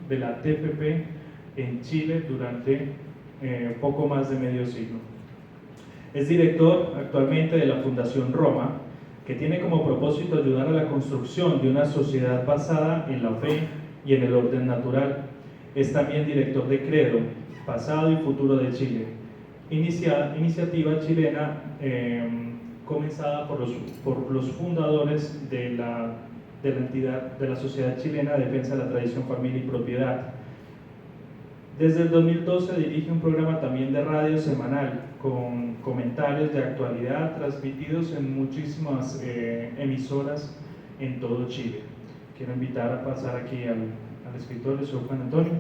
de la TPP en Chile durante poco más de medio siglo. Es director actualmente de la Fundación Roma, que tiene como propósito ayudar a la construcción de una sociedad basada en la fe y en el orden natural. Es también director de Credo, Pasado y Futuro de Chile, iniciativa chilena comenzada por los fundadores de la entidad de la Sociedad Chilena de Defensa de la Tradición, Familia y Propiedad. Desde el 2012 dirige un programa también de radio semanal con comentarios de actualidad transmitidos en muchísimas emisoras en todo Chile. Quiero invitar a pasar aquí al escritor, el señor Juan Antonio.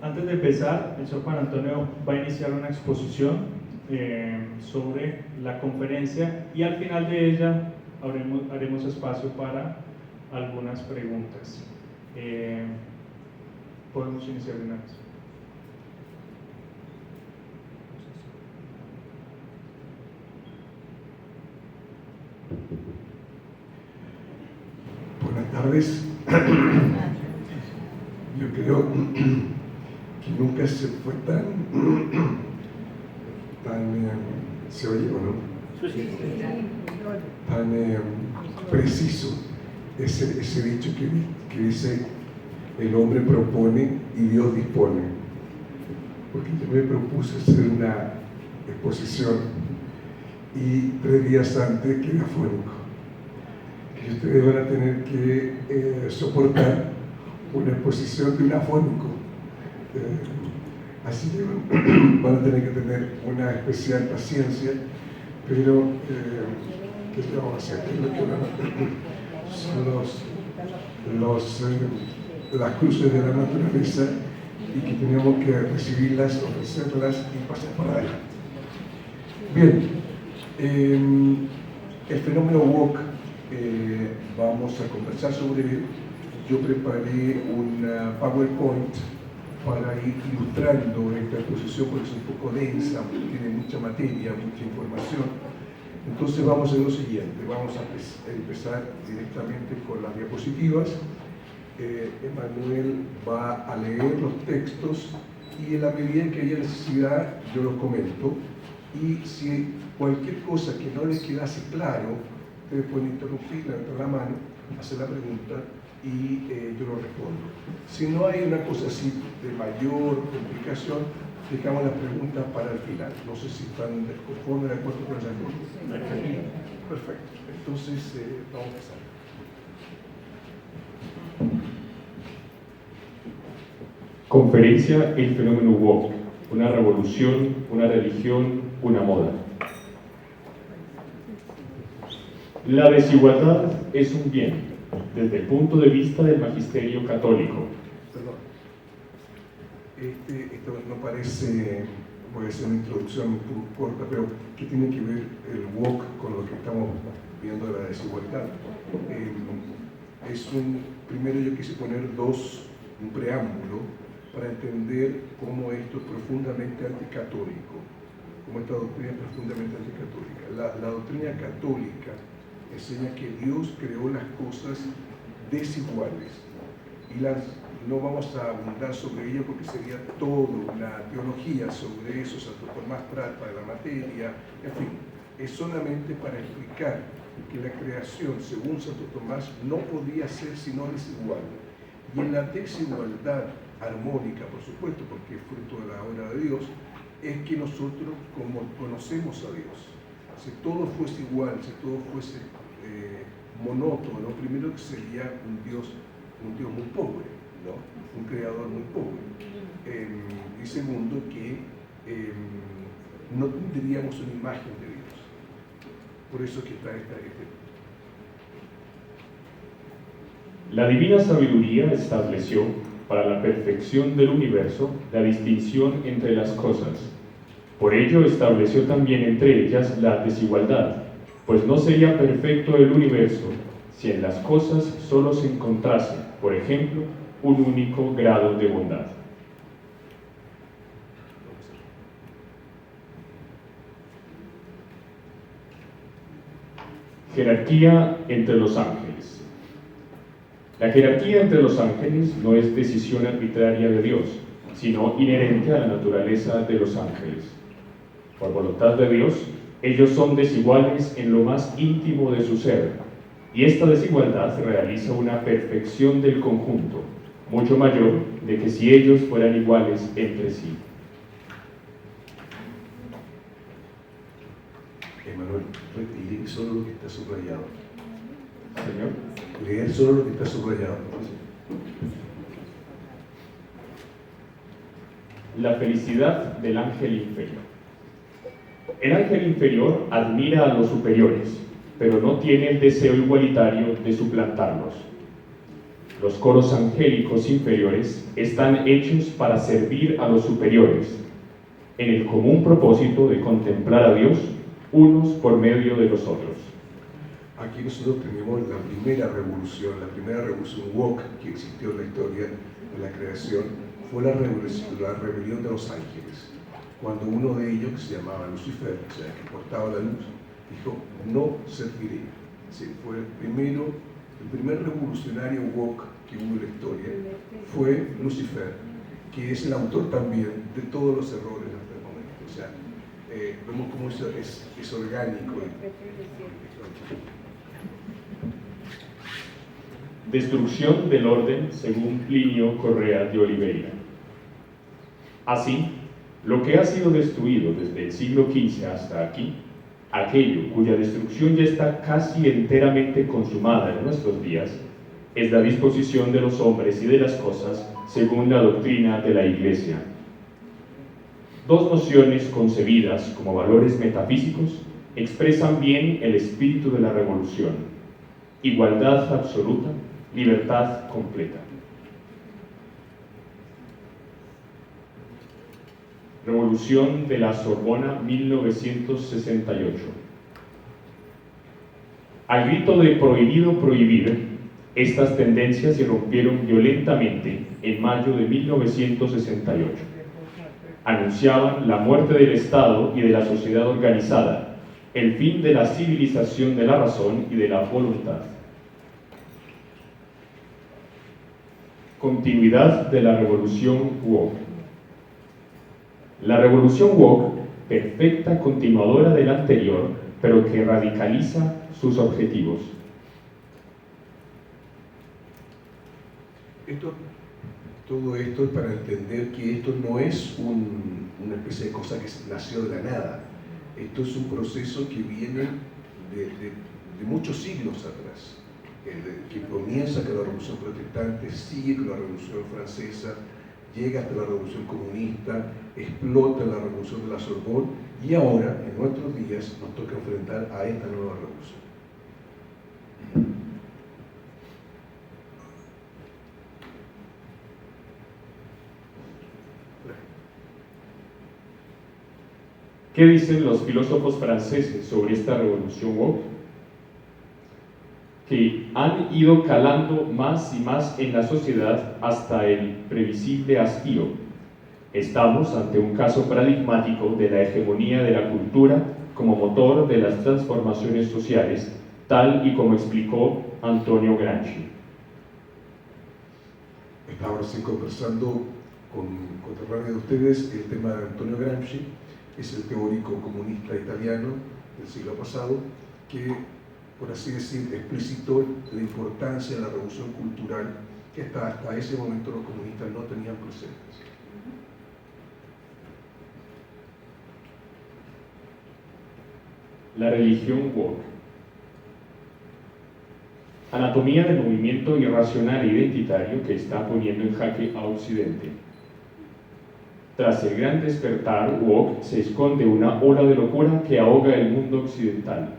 Antes de empezar, el señor Juan Antonio va a iniciar una exposición sobre la conferencia y al final de ella haremos espacio para algunas preguntas. Podemos iniciar de una vez. Buenas tardes. Yo creo que nunca se fue tan ¿se oye o no? Tan preciso ese dicho que dice: el hombre propone y Dios dispone. Porque yo me propuse hacer una exposición y 3 días antes quedé afónico. Que ustedes van a tener que soportar una exposición de un afónico. Así que van a tener que tener una especial paciencia, pero ¿qué vamos a hacer? Son las cruces de la naturaleza y que tenemos que recibirlas, ofrecerlas y pasar por adelante. Bien, el fenómeno woke, vamos a conversar sobre él. Yo preparé una PowerPoint para ir ilustrando esta exposición, porque es un poco densa, tiene mucha materia, mucha información. Entonces vamos a hacer lo siguiente: vamos a empezar directamente con las diapositivas. Emanuel va a leer los textos y en la medida en que haya necesidad yo los comento, y si cualquier cosa que no les quedase claro, ustedes pueden interrumpir, levantar la mano, hacer la pregunta y yo lo respondo. Si no hay una cosa así de mayor complicación, dejamos las preguntas para el final. No sé si están conformes, de acuerdo con esa cosa. Perfecto. Entonces, vamos a empezar. Conferencia El fenómeno woke, una revolución, una religión, una moda. La desigualdad es un bien, desde el punto de vista del magisterio católico. Perdón. Esto no parece, puede ser una introducción un poco corta, pero ¿qué tiene que ver el woke con lo que estamos viendo de la desigualdad? Primero yo quise poner un preámbulo para entender cómo esto es profundamente anticatólico, cómo esta doctrina es profundamente anticatólica. La doctrina católica enseña que Dios creó las cosas desiguales y no vamos a abundar sobre ello porque sería toda una teología sobre eso. Santo Tomás trata de la materia, en fin, es solamente para explicar que la creación, según Santo Tomás, no podía ser sino desigual. Y en la desigualdad armónica, por supuesto, porque es fruto de la obra de Dios, es que nosotros como conocemos a Dios. Si todo fuese igual, si todo fuese monótono, primero que sería un Dios muy pobre, ¿no? Un creador muy pobre. Y segundo, que no tendríamos una imagen de Dios. Por eso que está La divina sabiduría estableció, para la perfección del universo, la distinción entre las cosas. Por ello estableció también entre ellas la desigualdad, pues no sería perfecto el universo si en las cosas solo se encontrase, por ejemplo, un único grado de bondad. Jerarquía entre los ángeles. La jerarquía entre los ángeles no es decisión arbitraria de Dios, sino inherente a la naturaleza de los ángeles. Por voluntad de Dios, ellos son desiguales en lo más íntimo de su ser, y esta desigualdad realiza una perfección del conjunto, mucho mayor de que si ellos fueran iguales entre sí. Emanuel, lee solo lo que está subrayado. Señor. Leer solo lo que está subrayado. La felicidad del ángel inferior. El ángel inferior admira a los superiores, pero no tiene el deseo igualitario de suplantarlos. Los coros angélicos inferiores están hechos para servir a los superiores, en el común propósito de contemplar a Dios unos por medio de los otros. Aquí nosotros tenemos la primera revolución woke que existió en la historia de la creación, fue la rebelión de los ángeles. Cuando uno de ellos, que se llamaba Lucifer, o sea, que portaba la luz, dijo, no serviré. Sí, fue el primer revolucionario woke que hubo en la historia, fue Lucifer, que es el autor también de todos los errores hasta el momento. O sea, vemos cómo eso es orgánico. Destrucción del orden según Plinio Correa de Oliveira. Así, lo que ha sido destruido desde el siglo XV hasta aquí, aquello cuya destrucción ya está casi enteramente consumada en nuestros días, es la disposición de los hombres y de las cosas según la doctrina de la Iglesia. Dos nociones concebidas como valores metafísicos expresan bien el espíritu de la revolución: igualdad absoluta, libertad completa. Revolución de la Sorbona 1968. Al grito de prohibido prohibir, estas tendencias irrumpieron violentamente en mayo de 1968. Anunciaban la muerte del Estado y de la sociedad organizada, el fin de la civilización de la razón y de la voluntad. Continuidad de la revolución woke. La revolución woke, perfecta continuadora de la anterior, pero que radicaliza sus objetivos. Todo esto es para entender que esto no es una especie de cosa que nació de la nada. Esto es un proceso que viene de muchos siglos atrás, que comienza con la Revolución Protestante, sigue con la Revolución Francesa, llega hasta la Revolución Comunista, explota la Revolución de la Sorbona y ahora, en nuestros días, nos toca enfrentar a esta nueva revolución. ¿Qué dicen los filósofos franceses sobre esta revolución woke? Que han ido calando más y más en la sociedad hasta el previsible hastío. Estamos ante un caso paradigmático de la hegemonía de la cultura como motor de las transformaciones sociales, tal y como explicó Antonio Gramsci. Estaba recién conversando con conterráneos de ustedes el tema de Antonio Gramsci, es el teórico comunista italiano del siglo pasado, que, por así decir, explicitó la importancia de la revolución cultural que hasta ese momento los comunistas no tenían presentes. La religión woke. Anatomía del movimiento irracional e identitario que está poniendo en jaque a Occidente. Tras el gran despertar woke se esconde una ola de locura que ahoga el mundo occidental.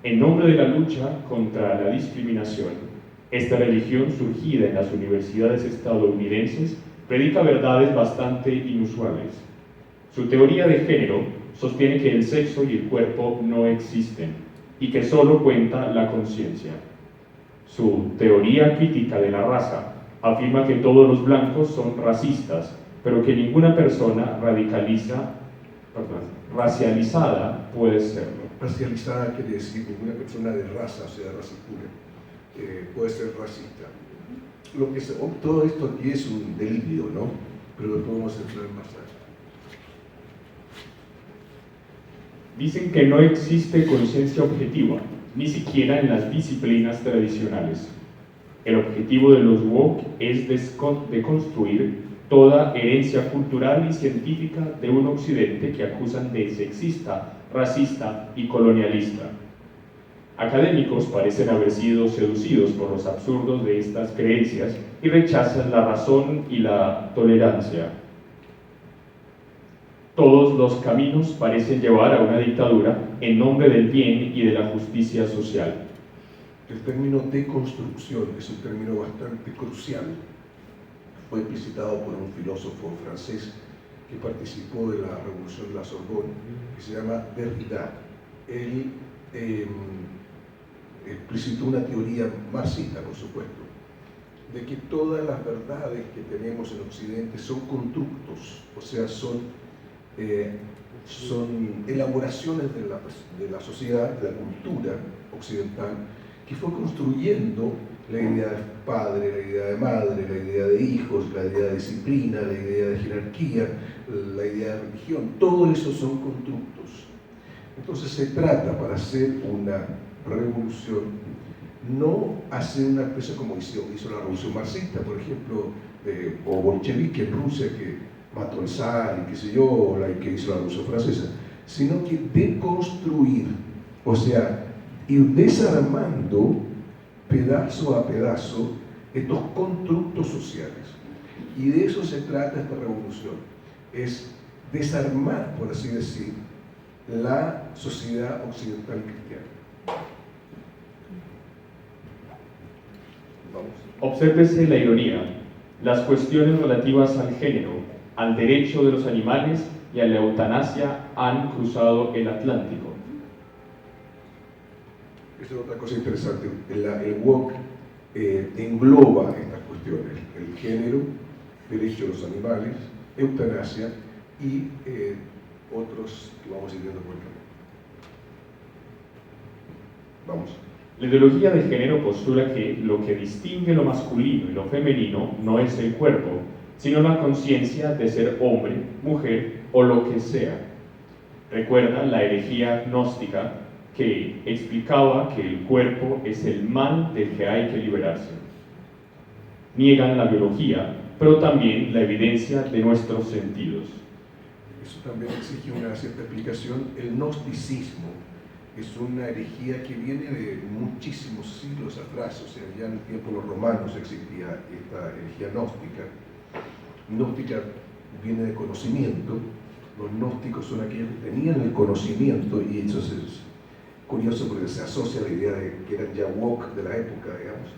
En nombre de la lucha contra la discriminación, esta religión surgida en las universidades estadounidenses predica verdades bastante inusuales. Su teoría de género sostiene que el sexo y el cuerpo no existen y que solo cuenta la conciencia. Su teoría crítica de la raza afirma que todos los blancos son racistas, pero que ninguna persona racializada puede serlo. Racializada quiere decir ninguna persona de raza, o sea, de raza pura, puede ser racista. Todo esto aquí es un delirio, ¿no? Pero lo podemos entrar más allá. Dicen que no existe conciencia objetiva, ni siquiera en las disciplinas tradicionales. El objetivo de los woke es deconstruir toda herencia cultural y científica de un occidente que acusan de sexista, racista y colonialista. Académicos parecen haber sido seducidos por los absurdos de estas creencias y rechazan la razón y la tolerancia. Todos los caminos parecen llevar a una dictadura en nombre del bien y de la justicia social. El término deconstrucción es un término bastante crucial. Fue explicitado por un filósofo francés que participó de la Revolución de la Sorbonne, que se llama Derrida. Él explicitó una teoría marxista, por supuesto, de que todas las verdades que tenemos en Occidente son constructos, o sea, son elaboraciones de la sociedad, de la cultura occidental, que fue construyendo la idea de padre, la idea de madre, la idea de hijos, la idea de disciplina, la idea de jerarquía, la idea de religión. Todo eso son constructos. Entonces se trata, para hacer una revolución, no hacer una especie como hizo la revolución marxista, por ejemplo, o bolchevique en Rusia, que mató al zar y qué sé yo, la que hizo la revolución francesa, sino que deconstruir, o sea, ir desarmando pedazo a pedazo estos constructos sociales. Y de eso se trata esta revolución, es desarmar, por así decir, la sociedad occidental cristiana. Vamos. Obsérvese la ironía. Las cuestiones relativas al género, al derecho de los animales y a la eutanasia han cruzado el Atlántico. Esa es otra cosa interesante. El woke engloba estas cuestiones: el género, derecho de los animales, eutanasia y otros que vamos a ir viendo por el camino. Vamos. La ideología de género postula que lo que distingue lo masculino y lo femenino no es el cuerpo, sino la conciencia de ser hombre, mujer o lo que sea. Recuerda la herejía gnóstica que explicaba que el cuerpo es el mal del que hay que liberarse. Niegan la biología, pero también la evidencia de nuestros sentidos. Eso también exige una cierta explicación. El gnosticismo es una herejía que viene de muchísimos siglos atrás, o sea, ya en el tiempo de los romanos existía esta herejía gnóstica. Gnóstica viene de conocimiento. Los gnósticos son aquellos que tenían el conocimiento, y eso es curioso porque se asocia a la idea de que eran ya woke de la época, digamos,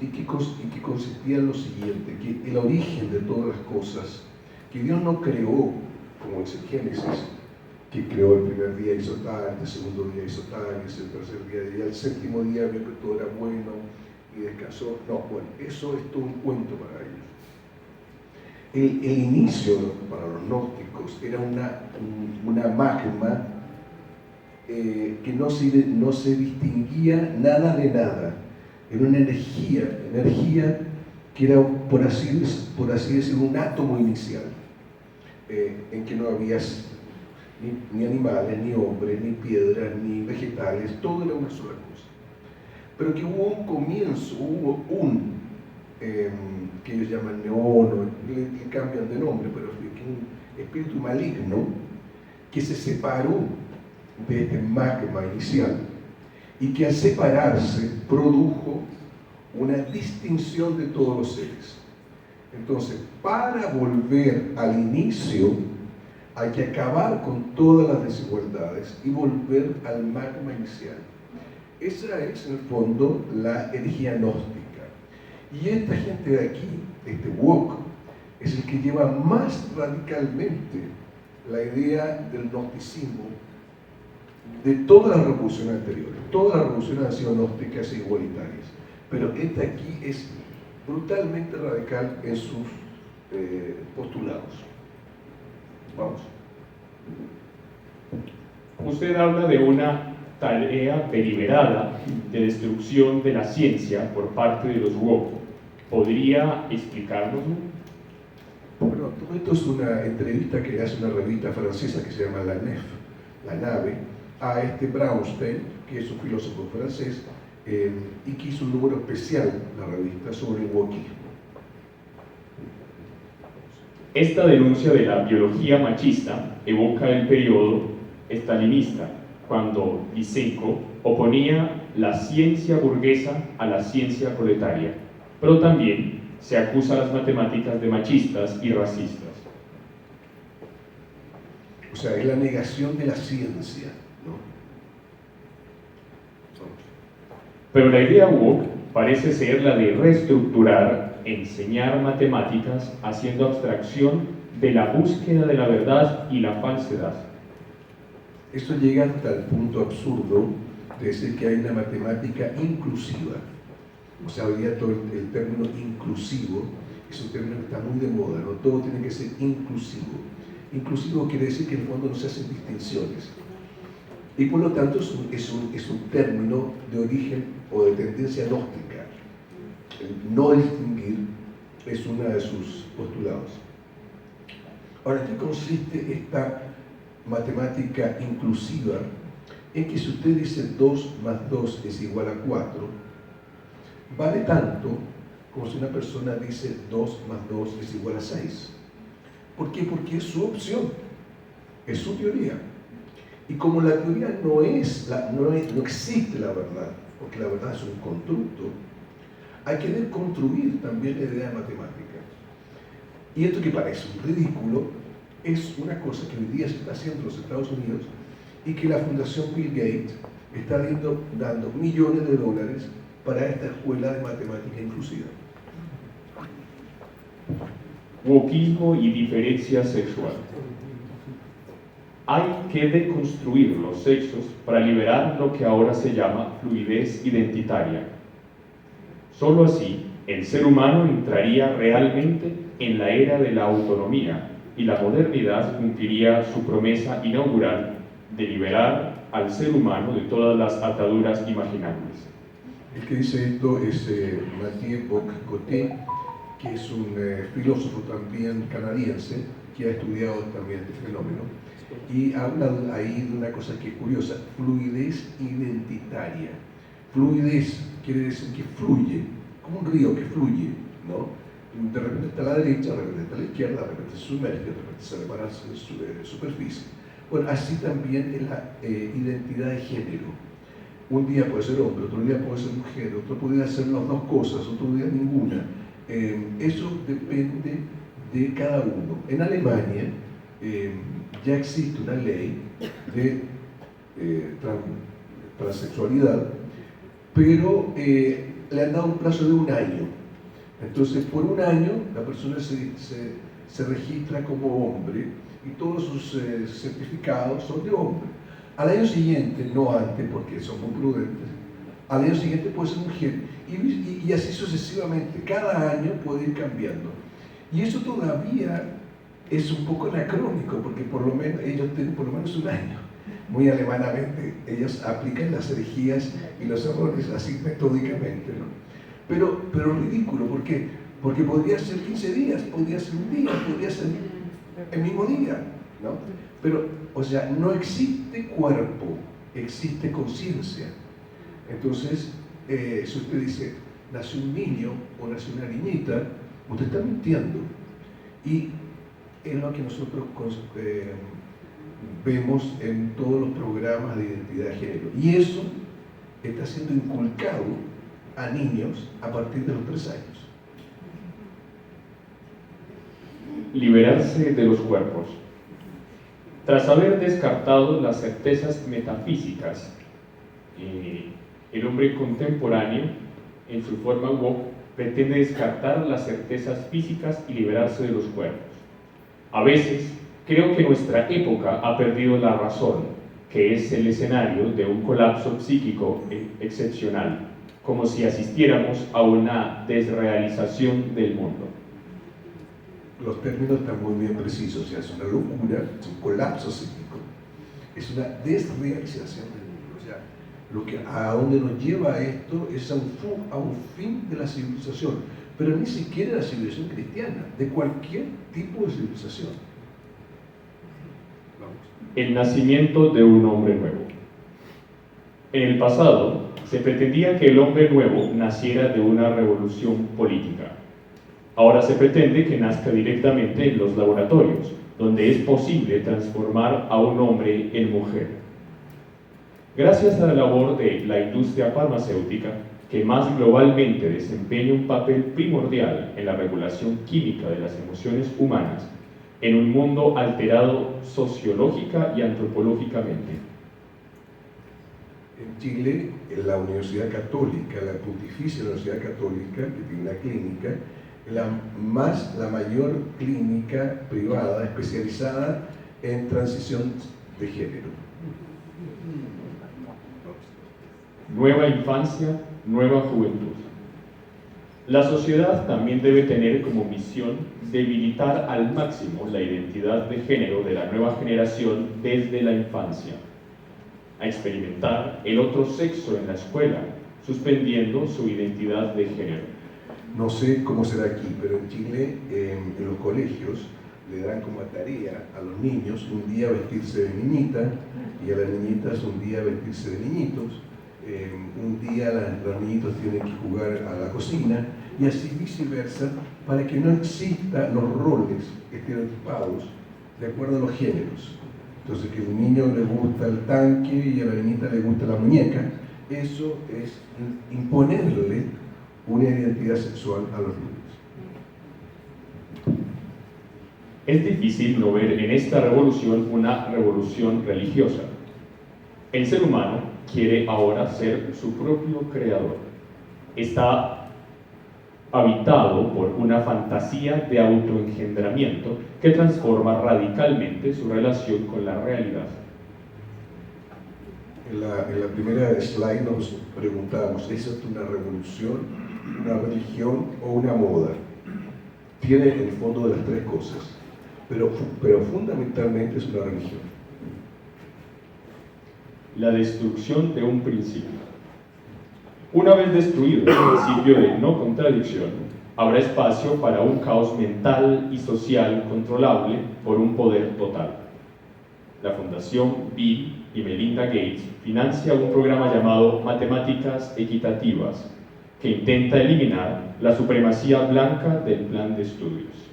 y que consistía en lo siguiente: que el origen de todas las cosas, que Dios no creó, como dice Génesis, que creó el primer día hizo tal, el segundo día hizo tal, el tercer día, y el séptimo día vio que todo era bueno y descansó. No, bueno, eso es todo un cuento para ellos. El inicio para los gnósticos era una magma que no se distinguía nada de nada. Era una energía que era, por así decir, un átomo inicial, en que no había ni animales, ni hombres, ni piedras, ni vegetales, todo era una sola cosa. Pero que hubo un comienzo, hubo que ellos llaman neón, le cambian de nombre, pero un espíritu maligno que se separó de este magma inicial y que al separarse produjo una distinción de todos los seres. Entonces, para volver al inicio hay que acabar con todas las desigualdades y volver al magma inicial. Esa es, en el fondo, la herejía gnóstica. Y esta gente de aquí, este woke, es el que lleva más radicalmente la idea del gnosticismo de todas las revoluciones anteriores. Todas las revoluciones han sido gnósticas e igualitarias, pero esta aquí es brutalmente radical en sus postulados. Vamos. usted habla de una tarea deliberada de destrucción de la ciencia por parte de los woke. ¿Podría explicárnoslo? Bueno, todo esto es una entrevista que hace una revista francesa que se llama La Nef, La Nave, a este Braunstein, que es un filósofo francés, y que hizo un número especial, la revista, sobre el wokismo. Esta denuncia de la biología machista evoca el periodo estalinista, cuando Lysenko oponía la ciencia burguesa a la ciencia proletaria, pero también se acusa a las matemáticas de machistas y racistas. O sea, es la negación de la ciencia, ¿no? Pero la idea woke parece ser la de reestructurar, enseñar matemáticas haciendo abstracción de la búsqueda de la verdad y la falsedad. Esto llega hasta el punto absurdo de decir que hay una matemática inclusiva. O sea, hoy día todo el término inclusivo es un término que está muy de moda, ¿no? Todo tiene que ser inclusivo. Inclusivo quiere decir que en el fondo no se hacen distinciones. Y por lo tanto es un término de origen o de tendencia gnóstica. El no distinguir es uno de sus postulados. Ahora, ¿en qué consiste esta matemática inclusiva? En que si usted dice 2 más 2 es igual a 4, vale tanto como si una persona dice 2 más 2 es igual a 6. ¿Por qué? Porque es su opción, es su teoría. Y como la teoría no existe la verdad, porque la verdad es un constructo, hay que deconstruir también la idea de matemática. Y esto que parece un ridículo, es una cosa que hoy día se está haciendo en los Estados Unidos y que la Fundación Bill Gates está dando millones de dólares para esta escuela de matemática inclusiva. Wokismo y diferencia sexual. Hay que deconstruir los sexos para liberar lo que ahora se llama fluidez identitaria. Solo así, el ser humano entraría realmente en la era de la autonomía y la modernidad cumpliría su promesa inaugural de liberar al ser humano de todas las ataduras imaginables. El que dice esto es Mathieu Bock-Côté, que es un filósofo también canadiense, que ha estudiado también este fenómeno, y habla ahí de una cosa que es curiosa: fluidez identitaria. Fluidez quiere decir que fluye, como un río que fluye, ¿no? De repente está a la derecha, de repente está a la izquierda, de repente se sumerge, de repente se separa de superficie. Bueno, así también es la identidad de género. Un día puede ser hombre, otro día puede ser mujer, otro podría ser las dos cosas, otro día ninguna. Eso depende de cada uno. En Alemania ya existe una ley de transexualidad, pero le han dado un plazo de 1 año. Entonces, por 1 año, la persona se registra como hombre y todos sus certificados son de hombre. Al año siguiente, no antes, porque son muy prudentes, al año siguiente puede ser mujer, y así sucesivamente. Cada año puede ir cambiando. Y eso todavía es un poco anacrónico, porque por lo menos ellos tienen por lo menos 1 año. Muy alemanamente, ellos aplican las herejías y los errores así metódicamente, ¿no? Pero ridículo, ¿por qué? Porque podría ser 15 días, podría ser 1 día, podría ser el mismo día, ¿no? Pero, o sea, no existe cuerpo, existe conciencia. Entonces, si usted dice, nació un niño o nació una niñita, usted está mintiendo. Y es lo que nosotros vemos en todos los programas de identidad de género. Y eso está siendo inculcado a niños a partir de los 3 años. Liberarse de los cuerpos. Tras haber descartado las certezas metafísicas, el hombre contemporáneo, en su forma woke, pretende descartar las certezas físicas y liberarse de los cuerpos. A veces, creo que nuestra época ha perdido la razón, que es el escenario de un colapso psíquico excepcional, como si asistiéramos a una desrealización del mundo. Los términos están muy bien precisos, o sea, es una locura, es un colapso psíquico. es una desrealización del mundo. O sea, a donde nos lleva esto es a un fin de la civilización, pero ni siquiera la civilización cristiana, de cualquier tipo de civilización. Vamos. El nacimiento de un hombre nuevo. En el pasado, se pretendía que el hombre nuevo naciera de una revolución política. Ahora se pretende que nazca directamente en los laboratorios, donde es posible transformar a un hombre en mujer. Gracias a la labor de la industria farmacéutica, que más globalmente desempeña un papel primordial en la regulación química de las emociones humanas, en un mundo alterado sociológica y antropológicamente. En Chile, en la Universidad Católica, la Pontificia Universidad Católica, que tiene una clínica, la mayor clínica privada especializada en transición de género. Nueva infancia, nueva juventud. La sociedad también debe tener como misión debilitar al máximo la identidad de género de la nueva generación desde la infancia, a experimentar el otro sexo en la escuela, suspendiendo su identidad de género. No sé cómo será aquí, pero en Chile, en los colegios, le dan como tarea a los niños un día vestirse de niñita y a las niñitas un día vestirse de niñitos. Un día los niñitos tienen que jugar a la cocina y así viceversa, para que no existan los roles estereotipados de acuerdo a los géneros. Entonces, que a un niño le gusta el tanque y a la niñita le gusta la muñeca, eso es imponerle una identidad sexual a los niños. Es difícil no ver en esta revolución una revolución religiosa. El ser humano quiere ahora ser su propio creador. Está habitado por una fantasía de autoengendramiento que transforma radicalmente su relación con la realidad. En la primera slide nos preguntábamos, ¿es esto una revolución, una religión o una moda? Tiene el fondo de las tres cosas, pero fundamentalmente es una religión. La destrucción de un principio. Una vez destruido el principio de no contradicción, habrá espacio para un caos mental y social controlable por un poder total. La Fundación Bill y Melinda Gates financia un programa llamado Matemáticas Equitativas, que intenta eliminar la supremacía blanca del plan de estudios.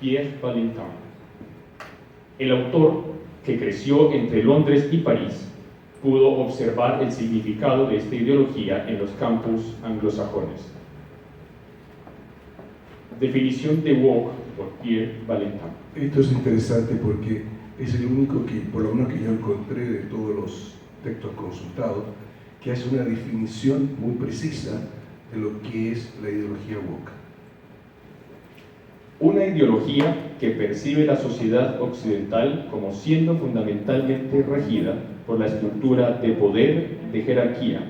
Pierre Valentin. El autor, que creció entre Londres y París, pudo observar el significado de esta ideología en los campus anglosajones. Definición de woke por Pierre Valentin. Esto es interesante porque es el único que, por lo menos que yo encontré de todos los textos consultados, que hace una definición muy precisa de lo que es la ideología woke. Una ideología que percibe la sociedad occidental como siendo fundamentalmente regida por la estructura de poder de jerarquía,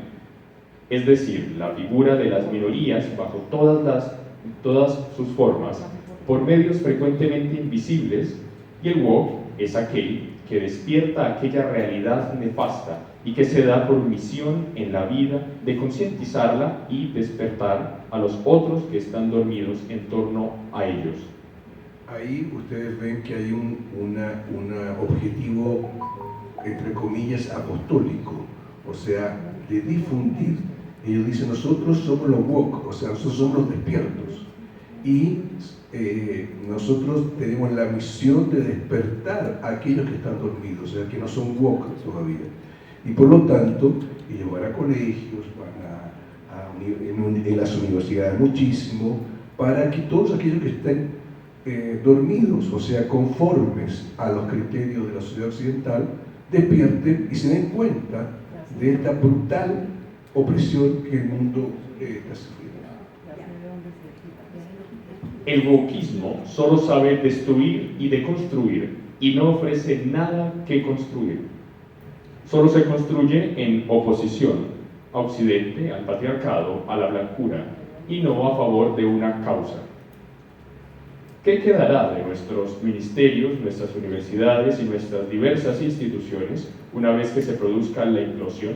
es decir, la figura de las minorías bajo todas sus formas, por medios frecuentemente invisibles, y el woke es aquel que despierta aquella realidad nefasta y que se da por misión en la vida de concientizarla y despertar a los otros que están dormidos en torno a ellos. Ahí ustedes ven que hay un objetivo, entre comillas, apostólico, o sea, de difundir. Ellos dicen, nosotros somos los woke, o sea, nosotros somos los despiertos. Y nosotros tenemos la misión de despertar a aquellos que están dormidos, o sea, que no son woke todavía. Y por lo tanto, ellos van a colegios, van en las universidades muchísimo, para que todos aquellos que estén dormidos, o sea, conformes a los criterios de la sociedad occidental, despierten y se den cuenta de esta brutal opresión que el mundo está sufriendo. El wokismo solo sabe destruir y deconstruir y no ofrece nada que construir. Solo se construye en oposición a Occidente, al patriarcado, a la blancura y no a favor de una causa. ¿Qué quedará de nuestros ministerios, nuestras universidades y nuestras diversas instituciones una vez que se produzca la implosión?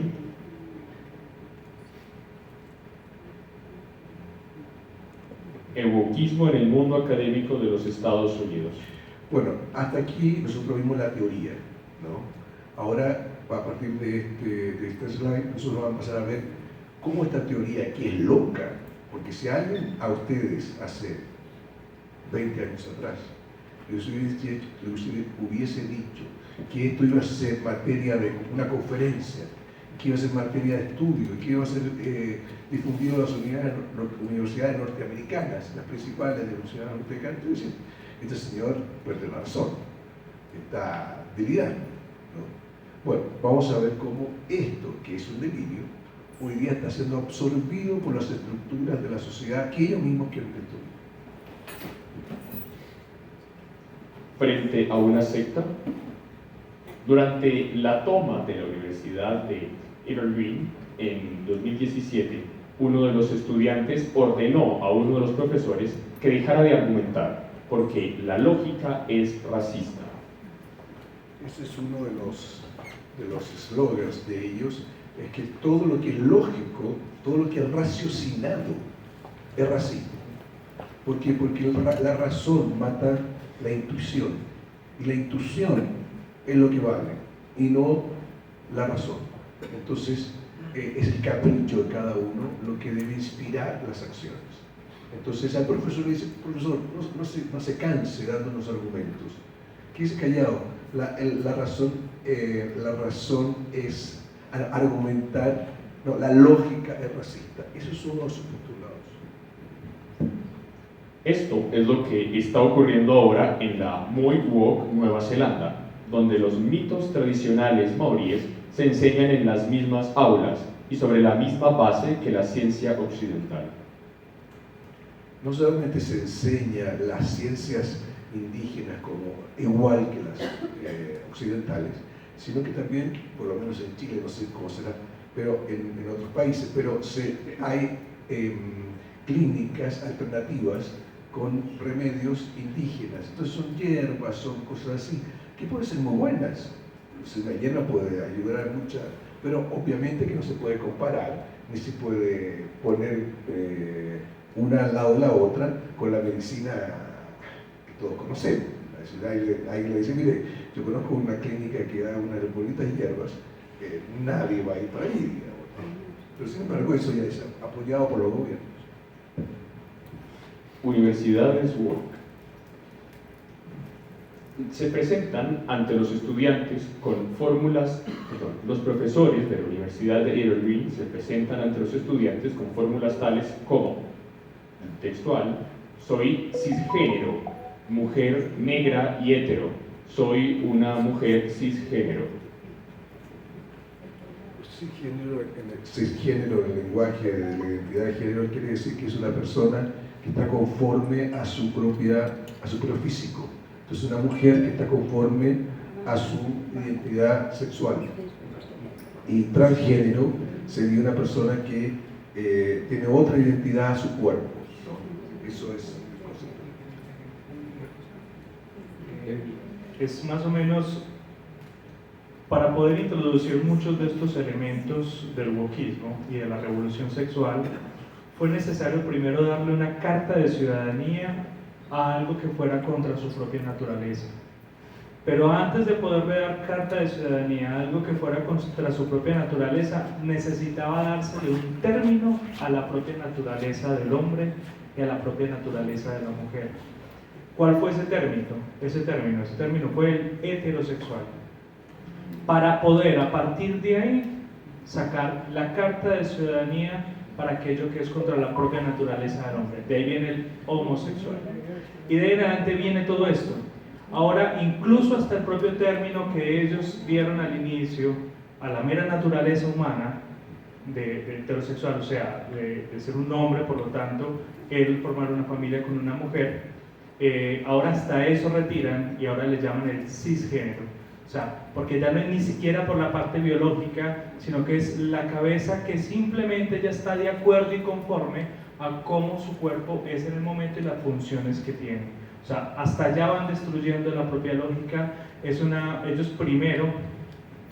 El wokismo en el mundo académico de los Estados Unidos. Bueno, hasta aquí nosotros vimos la teoría, ¿no? Ahora, a partir de este slide, nosotros vamos a pasar a ver cómo esta teoría, que es loca, porque si alguien a ustedes hace 20 años atrás les hubiese dicho que esto iba a ser materia de una conferencia, que iba a ser materia de estudio, que iba a ser difundido en las universidades norteamericanas, las principales de las universidades norteamericanas, entonces este señor pierde la razón, está delirando, ¿no? Bueno, vamos a ver cómo esto, que es un delirio, hoy día está siendo absorbido por las estructuras de la sociedad que ellos mismos quieren destruir. Frente a una secta, durante la toma de la Universidad de Irvine en 2017, uno de los estudiantes ordenó a uno de los profesores que dejara de argumentar, porque la lógica es racista. Ese es uno de los eslogans de ellos, es que todo lo que es lógico, todo lo que es raciocinado, es racismo. ¿Por qué? Porque la razón mata la intuición, y la intuición es lo que vale, y no la razón. Entonces, es el capricho de cada uno lo que debe inspirar las acciones. Entonces, al profesor le dice: profesor, no se canse dándonos argumentos, quédese callado. La razón es argumentar, no, la lógica es racista. Esos son los postulados. Esto es lo que está ocurriendo ahora en la muy woke Nueva Zelanda, donde los mitos tradicionales maoríes se enseñan en las mismas aulas y sobre la misma base que la ciencia occidental. No solamente se enseña las ciencias indígenas como igual que las occidentales, sino que también, por lo menos en Chile, no sé cómo será, pero en otros países, pero hay clínicas alternativas con remedios indígenas. Entonces son hierbas, son cosas así, que pueden ser muy buenas. La hierba puede ayudar a muchas, pero obviamente que no se puede comparar, ni se puede poner una al lado de la otra con la medicina que todos conocemos. Ahí le dice: mire, yo conozco una clínica que da unas bonitas hierbas, nadie va a ir para allí, digamos, ¿no? Pero sin embargo eso ya es apoyado por los gobiernos. Universidades woke se presentan ante los estudiantes con fórmulas, los profesores de la Universidad de Irvine se presentan ante los estudiantes con fórmulas tales como, textual: soy cisgénero, mujer negra y hetero, soy una mujer cisgénero. Cisgénero en el lenguaje de la identidad de género quiere decir que es una persona que está conforme a su propio físico. Entonces, una mujer que está conforme a su identidad sexual. Y transgénero sería una persona que tiene otra identidad a su cuerpo, ¿no? Eso es el concepto. Es más o menos, para poder introducir muchos de estos elementos del wokismo y de la revolución sexual, fue necesario primero darle una carta de ciudadanía a algo que fuera contra su propia naturaleza. Pero antes de poderle dar carta de ciudadanía a algo que fuera contra su propia naturaleza, necesitaba dársele un término a la propia naturaleza del hombre y a la propia naturaleza de la mujer. ¿Cuál fue ese término? Ese término fue el heterosexual. Para poder, a partir de ahí, sacar la carta de ciudadanía para aquello que es contra la propia naturaleza del hombre. De ahí viene el homosexual. Y de ahí en adelante viene todo esto. Ahora, incluso hasta el propio término que ellos dieron al inicio a la mera naturaleza humana de heterosexual, o sea, de ser un hombre, por lo tanto, él formar una familia con una mujer, ahora hasta eso retiran y ahora le llaman el cisgénero. O sea, porque ya no es ni siquiera por la parte biológica, sino que es la cabeza que simplemente ya está de acuerdo y conforme a cómo su cuerpo es en el momento y las funciones que tiene. O O sea, hasta allá van destruyendo la propia lógica. Ellos primero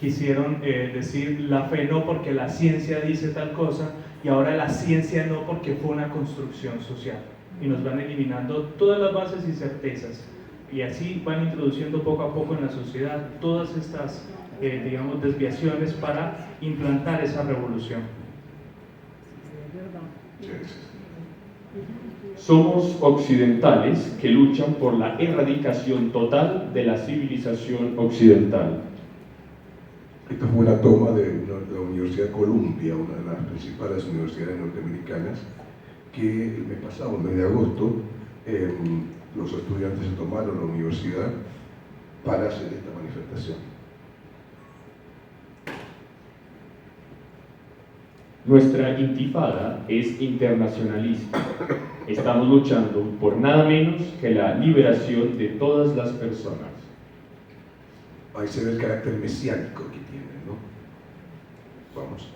quisieron decir la fe no porque la ciencia dice tal cosa, y ahora la ciencia no porque fue una construcción social. Y nos van eliminando todas las bases y certezas. Y así van introduciendo poco a poco en la sociedad todas estas, digamos, desviaciones para implantar esa revolución. Somos occidentales que luchan por la erradicación total de la civilización occidental. Esta fue una toma de la Universidad de Columbia, una de las principales universidades norteamericanas, que el mes pasado, el mes de agosto, los estudiantes se tomaron la universidad para hacer esta manifestación. Nuestra intifada es internacionalista. Estamos luchando por nada menos que la liberación de todas las personas. Ahí se ve el carácter mesiánico que tiene, ¿no? Vamos.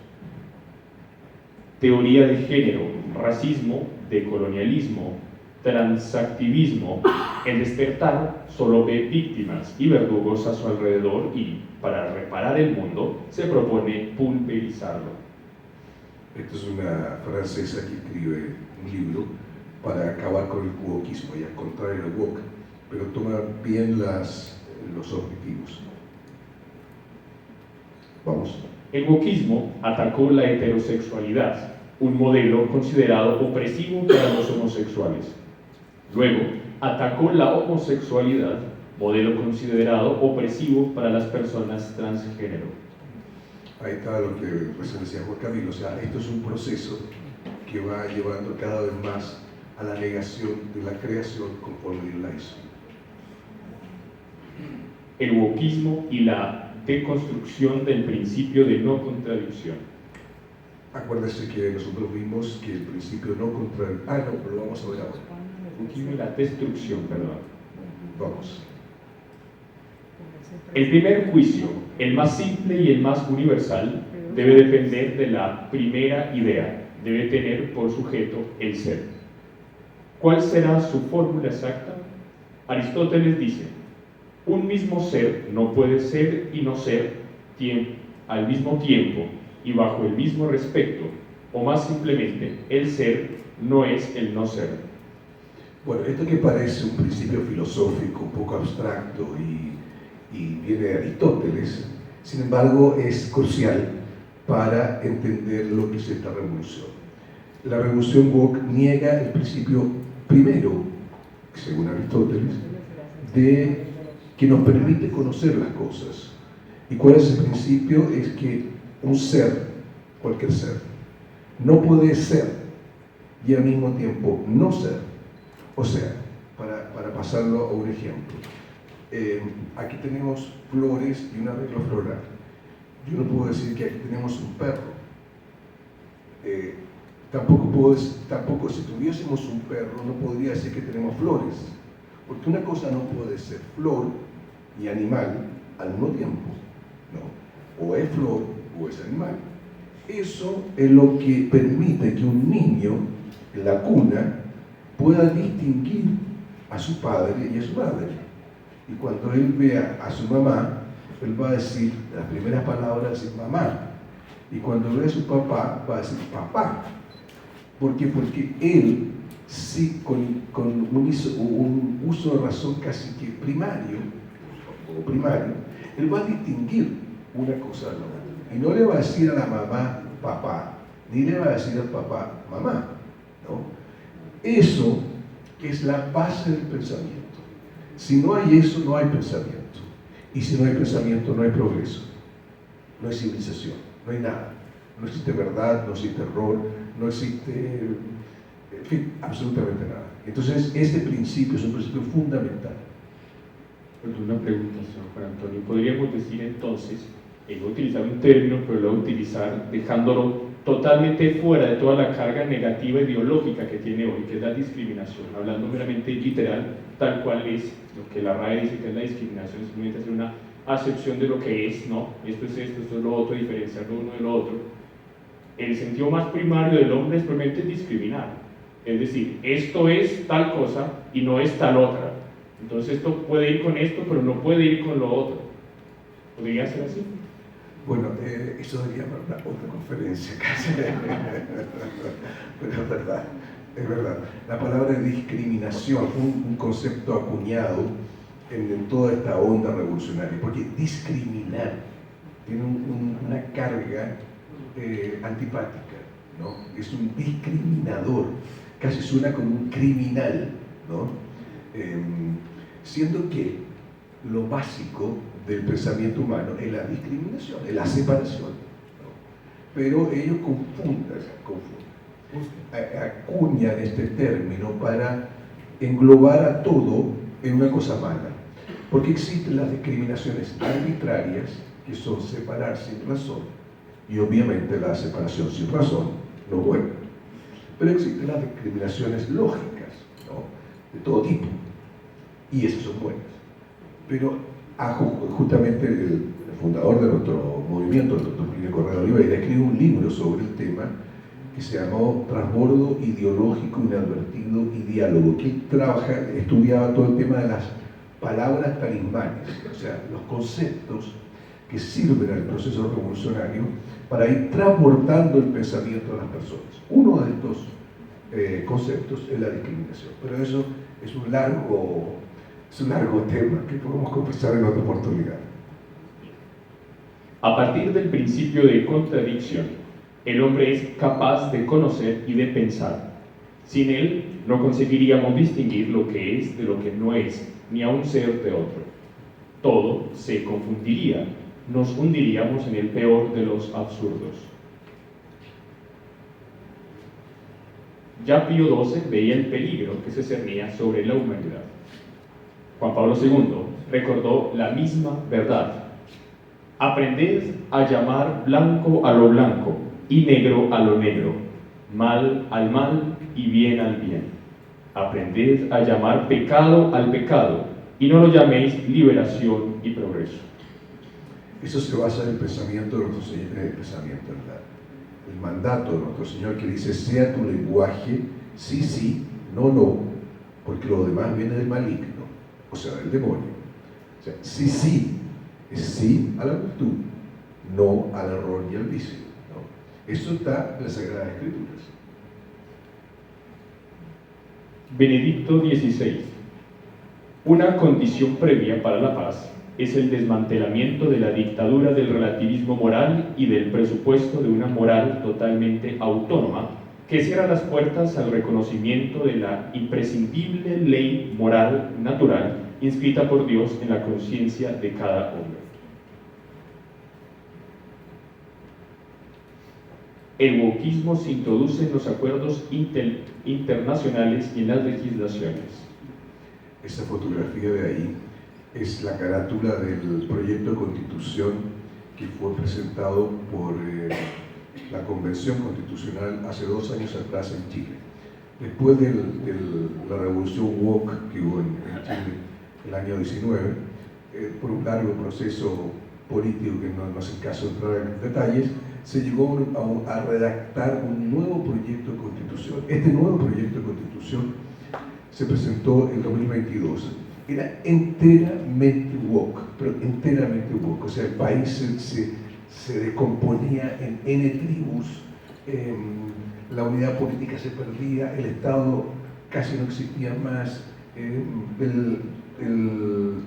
Teoría de género, racismo, decolonialismo, transactivismo. El despertar solo ve víctimas y verdugos a su alrededor y, para reparar el mundo, se propone pulverizarlo. Esta es una francesa que escribe un libro para acabar con el wokismo, y al contrario del woke, pero toma bien los objetivos. Vamos. El wokismo atacó la heterosexualidad, un modelo considerado opresivo para los homosexuales. Luego, atacó la homosexualidad, modelo considerado opresivo para las personas transgénero. Ahí está lo que recién decía Juan Camilo, o sea, esto es un proceso que va llevando cada vez más a la negación de la creación conforme Dios la hizo. El wokismo y la deconstrucción del principio de no contradicción. Acuérdese que nosotros vimos que el principio no contradicción... no, pero lo vamos a ver ahora. El wokismo y la destrucción, perdón. Vamos. El primer juicio, el más simple y el más universal, debe depender de la primera idea, debe tener por sujeto el ser. ¿Cuál será su fórmula exacta? Aristóteles dice: un mismo ser no puede ser y no ser al mismo tiempo y bajo el mismo respecto, o más simplemente, el ser no es el no ser. Bueno, esto que parece un principio filosófico, un poco abstracto y viene de Aristóteles, sin embargo es crucial para entender lo que es esta revolución. La revolución woke niega el principio primero, según Aristóteles, de que nos permite conocer las cosas. ¿Y cuál es el principio? Es que un ser, cualquier ser, no puede ser y al mismo tiempo no ser. O sea, para pasarlo a un ejemplo, aquí tenemos flores y un arreglo floral. Yo no puedo decir que aquí tenemos un perro. Tampoco si tuviésemos un perro no podría decir que tenemos flores, porque una cosa no puede ser flor y animal al mismo tiempo, ¿no? O es flor o es animal. Eso es lo que permite que un niño en la cuna pueda distinguir a su padre y a su madre. Y cuando él vea a su mamá, él va a decir, las primeras palabras va a decir mamá. Y cuando ve a su papá, va a decir papá. ¿Por qué? Porque él, sí, con un uso de razón casi que primario, él va a distinguir una cosa de la otra. Y no le va a decir a la mamá papá, ni le va a decir al papá mamá, ¿no? Eso es la base del pensamiento. Si no hay eso, no hay pensamiento. Y si no hay pensamiento, no hay progreso. No hay civilización, no hay nada. No existe verdad, no existe error, no existe, en fin, absolutamente nada. Entonces, este principio es un principio fundamental. Una pregunta, señor Juan Antonio. ¿Podríamos decir entonces, voy a utilizar un término, pero lo voy a utilizar dejándolo totalmente fuera de toda la carga negativa ideológica que tiene hoy, que es la discriminación, hablando meramente literal, tal cual es lo que la RAE dice que es la discriminación, simplemente hacer una acepción de lo que es, ¿no? Esto es lo otro, diferenciar lo uno de lo otro. El sentido más primario del hombre es simplemente discriminar, es decir, esto es tal cosa y no es tal otra. Entonces esto puede ir con esto, pero no puede ir con lo otro. ¿Podría ser así? Bueno, eso debería haber una otra conferencia casi. Pero es verdad. La palabra discriminación, un concepto acuñado en toda esta onda revolucionaria, porque discriminar tiene una carga antipática, ¿no? Es un discriminador, casi suena como un criminal, ¿no? Siendo que lo básico del pensamiento humano es la discriminación, es la separación, ¿no? Pero ellos acuñan este término para englobar a todo en una cosa mala, porque existen las discriminaciones arbitrarias, que son separar sin razón, y obviamente la separación sin razón no es buena, pero existen las discriminaciones lógicas, ¿no? De todo tipo, y esas son buenas. Pero justamente el fundador de nuestro movimiento, el doctor Plinio Correa de Oliveira, escribió un libro sobre el tema que se llamó Transbordo Ideológico Inadvertido y Diálogo, que estudiaba todo el tema de las palabras talismanes, o sea, los conceptos que sirven al proceso revolucionario para ir transbordando el pensamiento de las personas. Uno de estos conceptos es la discriminación, pero eso es un largo tema que podemos conversar en otra oportunidad. A partir del principio de contradicción, el hombre es capaz de conocer y de pensar. Sin él, no conseguiríamos distinguir lo que es de lo que no es, ni a un ser de otro. Todo se confundiría, nos hundiríamos en el peor de los absurdos. Ya Pío XII veía el peligro que se cernía sobre la humanidad. Juan Pablo II recordó la misma verdad. Aprended a llamar blanco a lo blanco y negro a lo negro, mal al mal y bien al bien. Aprended a llamar pecado al pecado y no lo llaméis liberación y progreso. Eso se basa en el pensamiento de nuestro Señor, el mandato de nuestro Señor, que dice: sea tu lenguaje sí, sí, no, no, porque lo demás viene del maligno, o sea, del demonio. O sea, sí, sí, es sí a la virtud, no al error y al vicio, ¿no? Eso está en las Sagradas Escrituras. Benedicto XVI. Una condición previa para la paz es el desmantelamiento de la dictadura del relativismo moral y del presupuesto de una moral totalmente autónoma que cierra las puertas al reconocimiento de la imprescindible ley moral natural inscrita por Dios en la conciencia de cada hombre. El wokismo se introduce en los acuerdos internacionales y en las legislaciones. Esa fotografía de ahí es la carátula del proyecto de constitución que fue presentado por la Convención Constitucional hace 2 años atrás en Chile. Después de la revolución woke que hubo en Chile el año 19, por un largo proceso político que no es el caso de entrar en detalles, se llegó a redactar un nuevo proyecto de constitución. Este nuevo proyecto de constitución se presentó en 2022. Era enteramente woke, pero enteramente woke. O sea, el país se descomponía en N tribus, la unidad política se perdía, el Estado casi no existía más,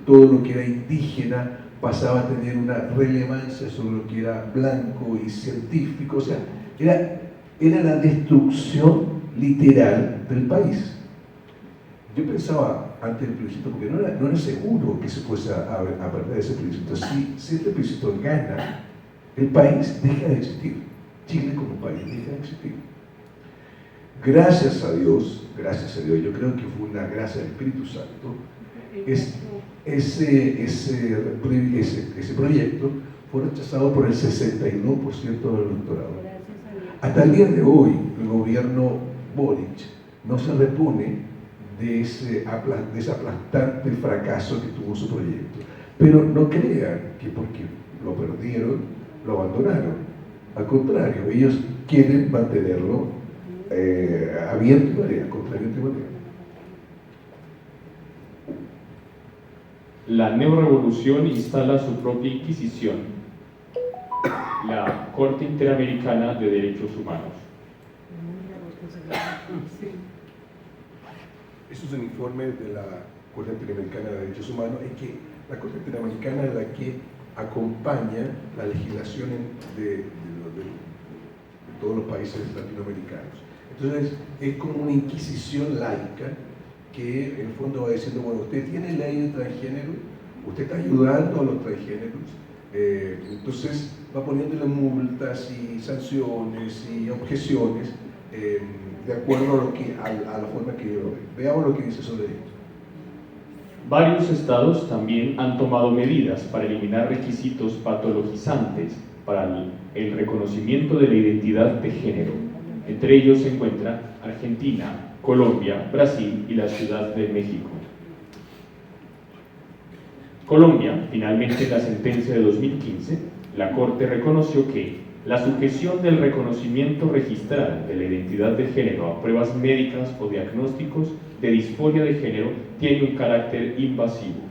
todo lo que era indígena pasaba a tener una relevancia sobre lo que era blanco y científico. O sea, era la destrucción literal del país. Yo pensaba antes del plebiscito, porque no era seguro que se fuese a perder ese plebiscito. Si este plebiscito gana, el país deja de existir. Chile como país deja de existir. Gracias a Dios, yo creo que fue una gracia del Espíritu Santo, ese proyecto fue rechazado por el 62% del electorado. Hasta el día de hoy, el gobierno Boric no se repone de ese aplastante fracaso que tuvo su proyecto. Pero no crean que porque lo perdieron, lo abandonaron. Al contrario, ellos quieren mantenerlo abierto y marea, contra viento y marea. La neorrevolución instala su propia Inquisición, la Corte Interamericana de Derechos Humanos. Eso es un informe de la Corte Interamericana de Derechos Humanos, en que la Corte Interamericana es la que acompaña la legislación de todos los países latinoamericanos. Entonces, es como una inquisición laica que en el fondo va diciendo, bueno, usted tiene ley de transgénero, usted está ayudando a los transgéneros, entonces va poniéndole multas y sanciones y objeciones de acuerdo a la forma que yo lo veo. Veamos lo que dice sobre esto. Varios estados también han tomado medidas para eliminar requisitos patologizantes para el reconocimiento de la identidad de género. Entre ellos se encuentran Argentina, Colombia, Brasil y la Ciudad de México. Colombia, finalmente en la sentencia de 2015, la Corte reconoció que la sujeción del reconocimiento registral de la identidad de género a pruebas médicas o diagnósticos de disforia de género tiene un carácter invasivo.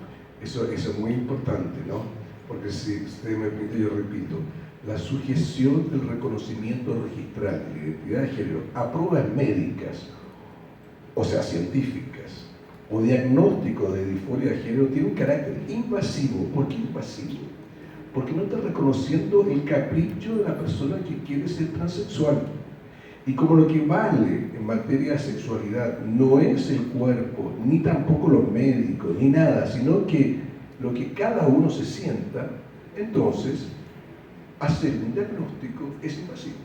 Eso es muy importante, ¿no? Porque si usted me permite, yo repito, la sujeción del reconocimiento registral de la identidad de género a pruebas médicas, o sea, científicas, o diagnóstico de disforia de género tiene un carácter invasivo. ¿Por qué invasivo? Porque no está reconociendo el capricho de la persona que quiere ser transexual. Y como lo que vale en materia de sexualidad no es el cuerpo, ni tampoco los médicos, ni nada, sino que lo que cada uno se sienta, entonces hacer un diagnóstico es invasivo.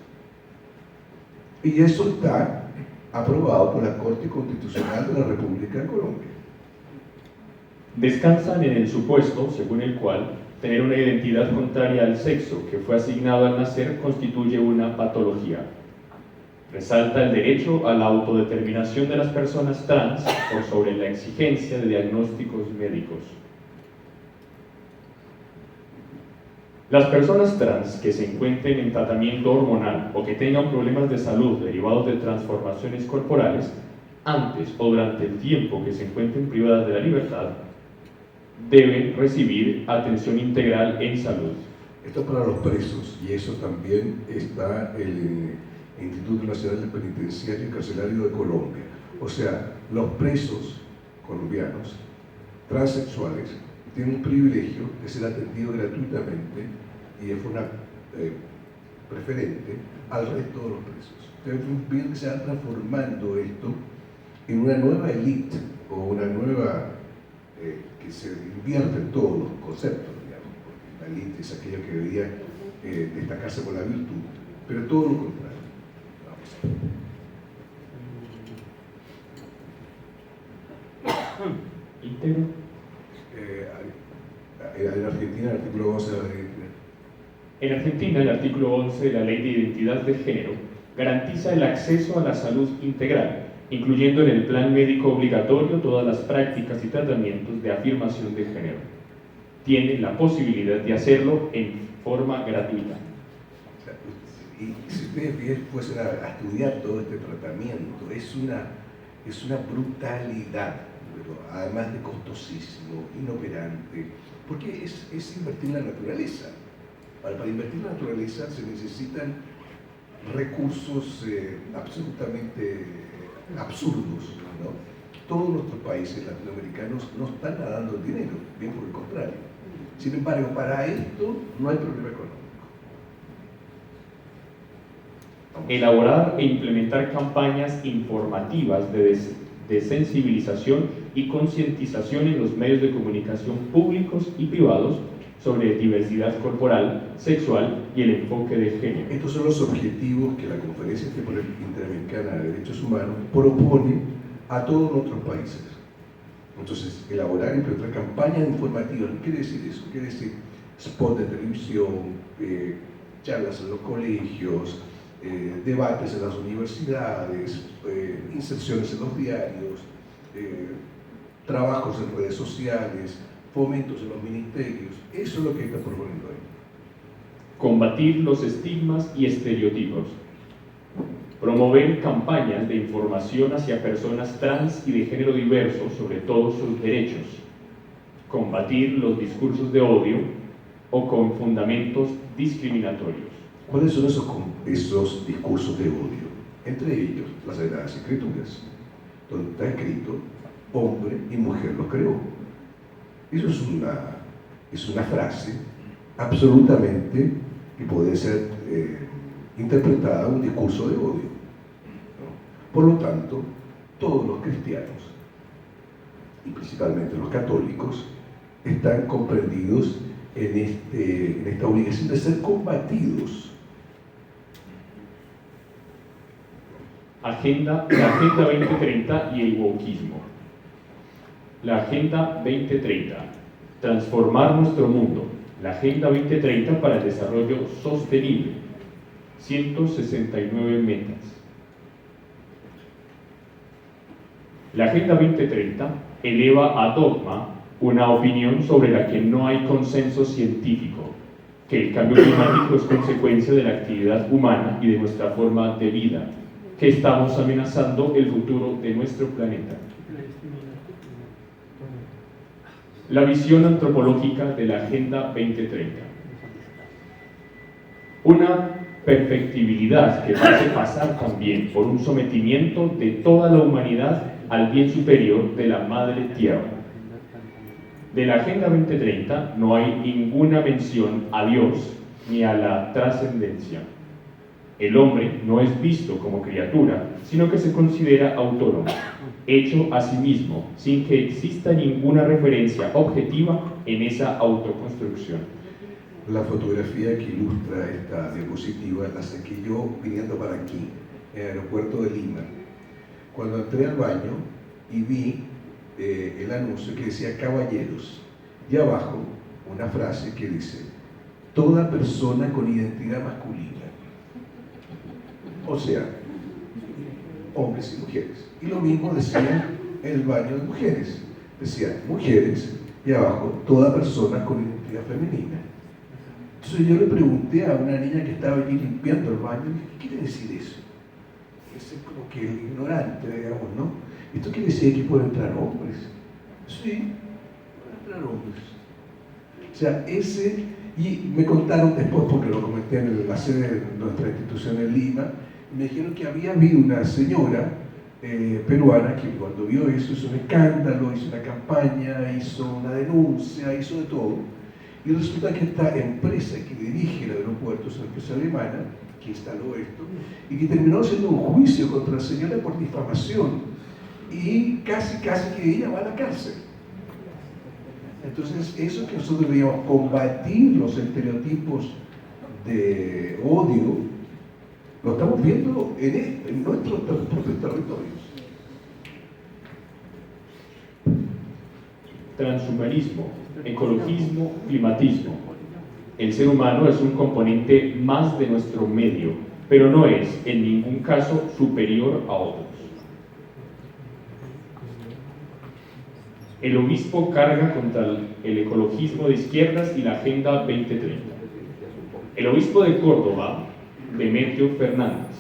Y eso está aprobado por la Corte Constitucional de la República de Colombia. Descansan en el supuesto según el cual tener una identidad contraria al sexo que fue asignado al nacer constituye una patología. Resalta el derecho a la autodeterminación de las personas trans por sobre la exigencia de diagnósticos médicos. Las personas trans que se encuentren en tratamiento hormonal o que tengan problemas de salud derivados de transformaciones corporales, antes o durante el tiempo que se encuentren privadas de la libertad, deben recibir atención integral en salud. Esto es para los presos, y eso también está el Instituto Nacional de Penitenciario y Carcelario de Colombia. O sea, los presos colombianos transexuales tienen un privilegio de ser atendidos gratuitamente y de forma preferente al resto de los presos. Entonces, bien que se va transformando esto en una nueva élite o una nueva que se invierte en todos los conceptos, digamos, porque la élite es aquella que debería destacarse por la virtud, pero todo lo contrario. ¿Íntegro? En Argentina, el artículo 11 de la ley. En Argentina, el artículo 11 de la Ley de Identidad de Género garantiza el acceso a la salud integral, incluyendo en el plan médico obligatorio todas las prácticas y tratamientos de afirmación de género. Tiene la posibilidad de hacerlo en forma gratuita. Y si ustedes fuesen a estudiar todo este tratamiento, es una brutalidad, pero además de costosísimo, inoperante, porque es invertir en la naturaleza. Para invertir en la naturaleza se necesitan recursos absolutamente absurdos, ¿no? Todos nuestros países latinoamericanos no están nadando en dinero, bien por el contrario. Sin embargo, para esto no hay problema económico. Elaborar e implementar campañas informativas de sensibilización y concientización en los medios de comunicación públicos y privados sobre diversidad corporal, sexual y el enfoque de género. Estos son los objetivos que la Conferencia Interamericana de Derechos Humanos propone a todos nuestros países. Entonces, elaborar y implementar campañas informativas, ¿qué quiere decir eso? Quiere decir spot de televisión, charlas en los colegios, debates en las universidades, inserciones en los diarios, trabajos en redes sociales, fomentos en los ministerios. Eso es lo que está proponiendo ahí. Combatir los estigmas y estereotipos. Promover campañas de información hacia personas trans y de género diverso sobre todos sus derechos. combatir los discursos de odio o con fundamentos discriminatorios. ¿Cuáles son esos discursos de odio? Entre ellos, las Sagradas Escrituras, donde está escrito, hombre y mujer los creó. Eso es una frase absolutamente que puede ser interpretada un discurso de odio, ¿no? Por lo tanto, todos los cristianos, y principalmente los católicos, están comprendidos en esta obligación de ser combatidos. La Agenda 2030 y el wokismo. La Agenda 2030, transformar nuestro mundo. La Agenda 2030 para el desarrollo sostenible, 169 metas. La Agenda 2030 eleva a dogma una opinión sobre la que no hay consenso científico, que el cambio climático es consecuencia de la actividad humana y de nuestra forma de vida, que estamos amenazando el futuro de nuestro planeta. La visión antropológica de la Agenda 2030. Una perfectibilidad que hace pasar también por un sometimiento de toda la humanidad al bien superior de la Madre Tierra. De la Agenda 2030 no hay ninguna mención a Dios ni a la trascendencia. El hombre no es visto como criatura, sino que se considera autónomo, hecho a sí mismo, sin que exista ninguna referencia objetiva en esa autoconstrucción. La fotografía que ilustra esta diapositiva la saqué yo viniendo para aquí, en el aeropuerto de Lima, cuando entré al baño y vi el anuncio que decía caballeros, y abajo una frase que dice toda persona con identidad masculina, o sea, hombres y mujeres. Y lo mismo decía el baño de mujeres, decía mujeres y abajo toda persona con identidad femenina. Entonces yo le pregunté a una niña que estaba allí limpiando el baño, ¿qué quiere decir eso? Es como que el ignorante, digamos, ¿no? ¿Esto quiere decir que pueden entrar hombres? Sí, pueden entrar hombres. O sea, y me contaron después, porque lo comenté en la sede de nuestra institución en Lima, me dijeron que había habido una señora peruana que cuando vio eso hizo un escándalo, hizo una campaña, hizo una denuncia, hizo de todo. Y resulta que esta empresa que dirige el aeropuerto es una empresa alemana que instaló esto y que terminó haciendo un juicio contra la señora por difamación y casi que ella va a la cárcel. Entonces, eso que nosotros deberíamos combatir, los estereotipos de odio, lo estamos viendo en nuestros propios territorios. Transhumanismo, ecologismo, climatismo. El ser humano es un componente más de nuestro medio, pero no es en ningún caso superior a otros. El obispo carga contra el ecologismo de izquierdas y la Agenda 2030. El obispo de Córdoba, Demetrio Fernández.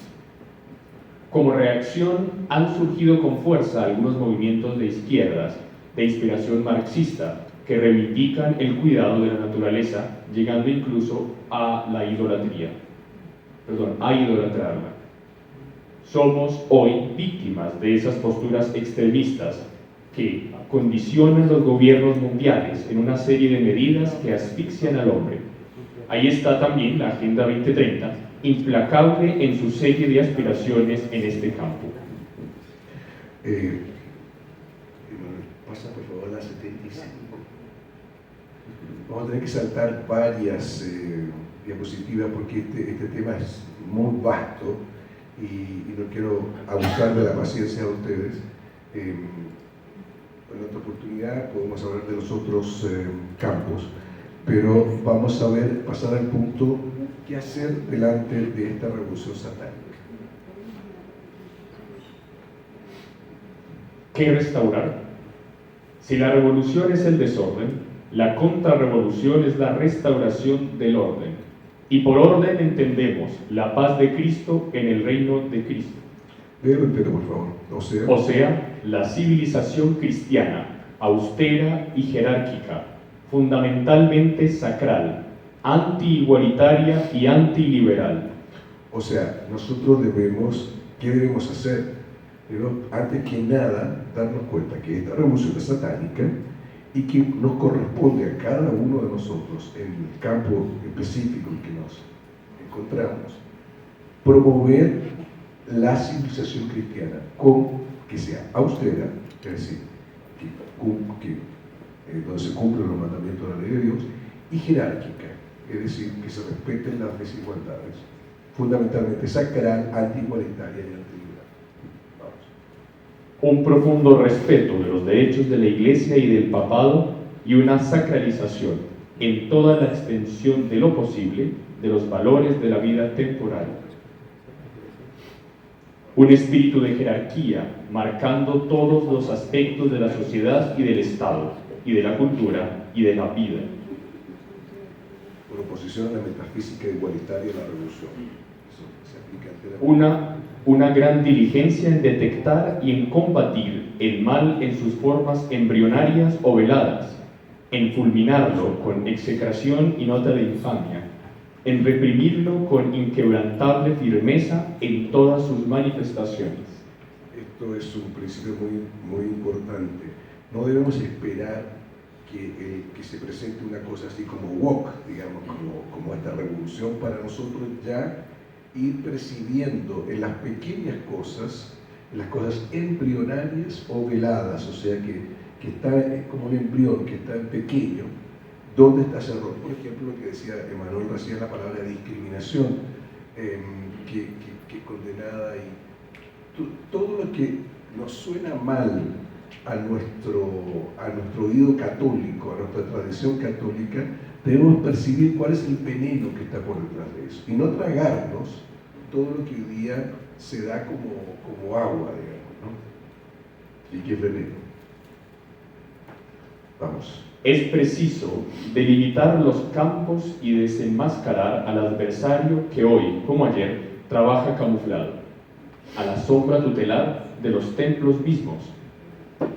Como reacción han surgido con fuerza algunos movimientos de izquierdas de inspiración marxista que reivindican el cuidado de la naturaleza, llegando incluso a la idolatría, a idolatrarla. Somos hoy víctimas de esas posturas extremistas que condicionan los gobiernos mundiales en una serie de medidas que asfixian al hombre. Ahí está también la Agenda 2030, implacable en su serie de aspiraciones en este campo. Pasa por favor a la 75. Vamos a tener que saltar varias diapositivas porque este tema es muy vasto y no quiero abusar de la paciencia de ustedes. En otra oportunidad podemos hablar de los otros campos, pero vamos a pasar al punto qué hacer delante de esta revolución satánica. ¿Qué restaurar? Si la revolución es el desorden, la contrarrevolución es la restauración del orden. Y por orden entendemos la paz de Cristo en el reino de Cristo. Léelo entero, por favor. O sea, la civilización cristiana austera y jerárquica, fundamentalmente sacral, anti-igualitaria y antiliberal. O sea, nosotros ¿qué debemos hacer? Pero antes que nada, darnos cuenta que esta revolución es satánica y que nos corresponde a cada uno de nosotros, en el campo específico en que nos encontramos, promover la civilización cristiana que sea austera, es decir, donde se cumplen los mandamientos de la ley de Dios, y jerárquica, es decir, que se respeten las desigualdades, fundamentalmente sacral, anti-igualitaria y antiliberal. Un profundo respeto de los derechos de la Iglesia y del papado y una sacralización en toda la extensión de lo posible de los valores de la vida temporal. Un espíritu de jerarquía marcando todos los aspectos de la sociedad y del Estado, y de la cultura y de la vida. Por oposición a la metafísica igualitaria de la revolución. Eso se aplica enteramente. Una gran diligencia en detectar y en combatir el mal en sus formas embrionarias o veladas, en fulminarlo con execración y nota de infamia, en reprimirlo con inquebrantable firmeza en todas sus manifestaciones. Esto es un principio muy, muy importante. No debemos esperar que se presente una cosa así como woke, digamos, como esta revolución, para nosotros ya ir percibiendo en las pequeñas cosas, en las cosas embrionarias o veladas, o sea que está como un embrión, que está en pequeño, ¿dónde está ese error? Por ejemplo, lo que decía Emanuel recién, la palabra discriminación, que condenada y todo lo que nos suena mal a nuestro oído católico, a nuestra tradición católica, debemos percibir cuál es el veneno que está por detrás de eso y no tragarnos todo lo que hoy día se da como agua, digamos, ¿no? Y que es veneno. Vamos. Es preciso delimitar los campos y desenmascarar al adversario que hoy, como ayer, trabaja camuflado, a la sombra tutelar de los templos mismos.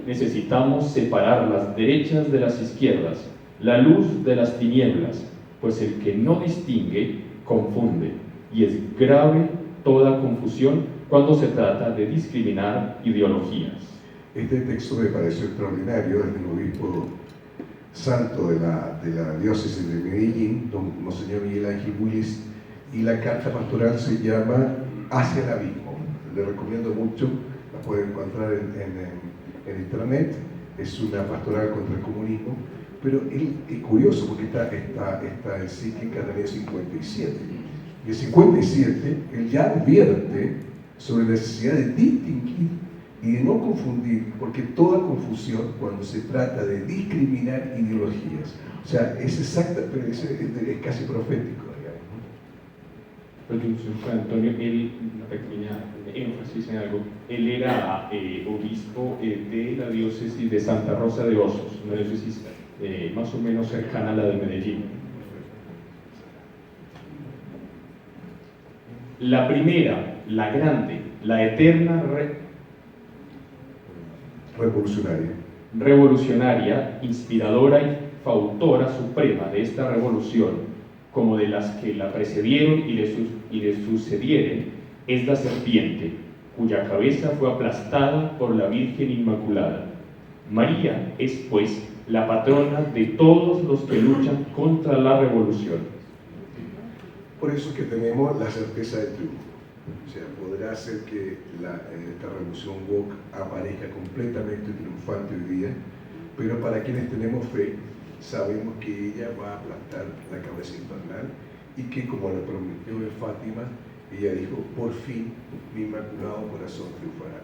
Necesitamos separar las derechas de las izquierdas, la luz de las tinieblas, pues el que no distingue, confunde, y es grave toda confusión cuando se trata de discriminar ideologías. Este texto me pareció extraordinario, es del obispo santo de la diócesis de Medellín, don Monseñor Miguel Ángel Willis, y la carta pastoral se llama Hacia el Abismo. Le recomiendo mucho, la pueden encontrar en internet. Es una pastoral contra el comunismo, pero es curioso porque esta encíclica del año 57. Y el 57, él ya advierte sobre la necesidad de distinguir y de no confundir, porque toda confusión cuando se trata de discriminar ideologías, o sea, es exacta, pero es casi profético, digamos. Juan Antonio, una pequeña énfasis en algo, él era obispo de la diócesis de Santa Rosa de Osos, una diócesis más o menos cercana a la de Medellín. La primera, la grande, la eterna revolucionaria, inspiradora y fautora suprema de esta revolución, como de las que la precedieron y le sucedieren, es la serpiente, cuya cabeza fue aplastada por la Virgen Inmaculada. María es, pues, la patrona de todos los que luchan contra la revolución. Por eso que tenemos la certeza del triunfo. O sea, podrá ser que esta revolución woke aparezca completamente triunfante hoy día, pero para quienes tenemos fe, sabemos que ella va a aplastar la cabeza infernal y que, como le prometió en Fátima, ella dijo, por fin mi Inmaculado Corazón triunfará.